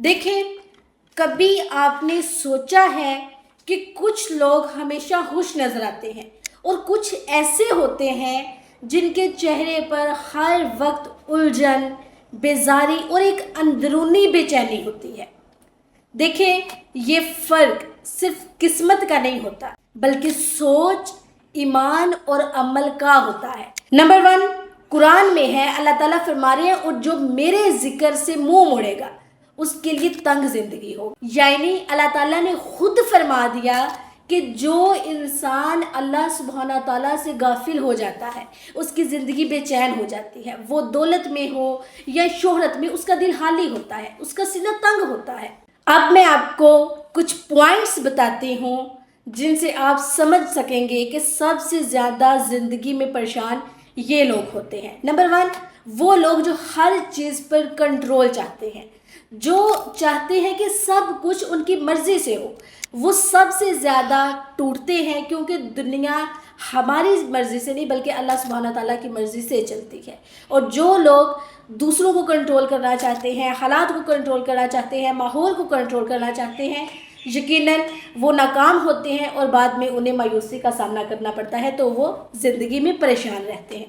دیکھیں، کبھی آپ نے سوچا ہے کہ کچھ لوگ ہمیشہ خوش نظر آتے ہیں اور کچھ ایسے ہوتے ہیں جن کے چہرے پر ہر وقت الجھن، بیزاری اور ایک اندرونی بے چینی ہوتی ہے۔ دیکھیں، یہ فرق صرف قسمت کا نہیں ہوتا بلکہ سوچ، ایمان اور عمل کا ہوتا ہے۔ نمبر 1 قرآن میں ہے، اللہ تعالیٰ فرما رہے ہیں، اور جو میرے ذکر سے منہ موڑے گا اس کے لیے تنگ زندگی ہو۔ یعنی اللہ تعالیٰ نے خود فرما دیا کہ جو انسان اللہ سبحانہ تعالیٰ سے غافل ہو جاتا ہے اس کی زندگی بے چین ہو جاتی ہے، وہ دولت میں ہو یا شہرت میں، اس کا دل خالی ہوتا ہے، اس کا سینہ تنگ ہوتا ہے۔ اب میں آپ کو کچھ پوائنٹس بتاتی ہوں جن سے آپ سمجھ سکیں گے کہ سب سے زیادہ زندگی میں پریشان یہ لوگ ہوتے ہیں۔ نمبر 1 وہ لوگ جو ہر چیز پر کنٹرول چاہتے ہیں، جو چاہتے ہیں کہ سب کچھ ان کی مرضی سے ہو، وہ سب سے زیادہ ٹوٹتے ہیں، کیونکہ دنیا ہماری مرضی سے نہیں بلکہ اللہ سبحانہ تعالیٰ کی مرضی سے چلتی ہے۔ اور جو لوگ دوسروں کو کنٹرول کرنا چاہتے ہیں، حالات کو کنٹرول کرنا چاہتے ہیں، ماحول کو کنٹرول کرنا چاہتے ہیں، یقیناً وہ ناکام ہوتے ہیں اور بعد میں انہیں مایوسی کا سامنا کرنا پڑتا ہے، تو وہ زندگی میں پریشان رہتے ہیں۔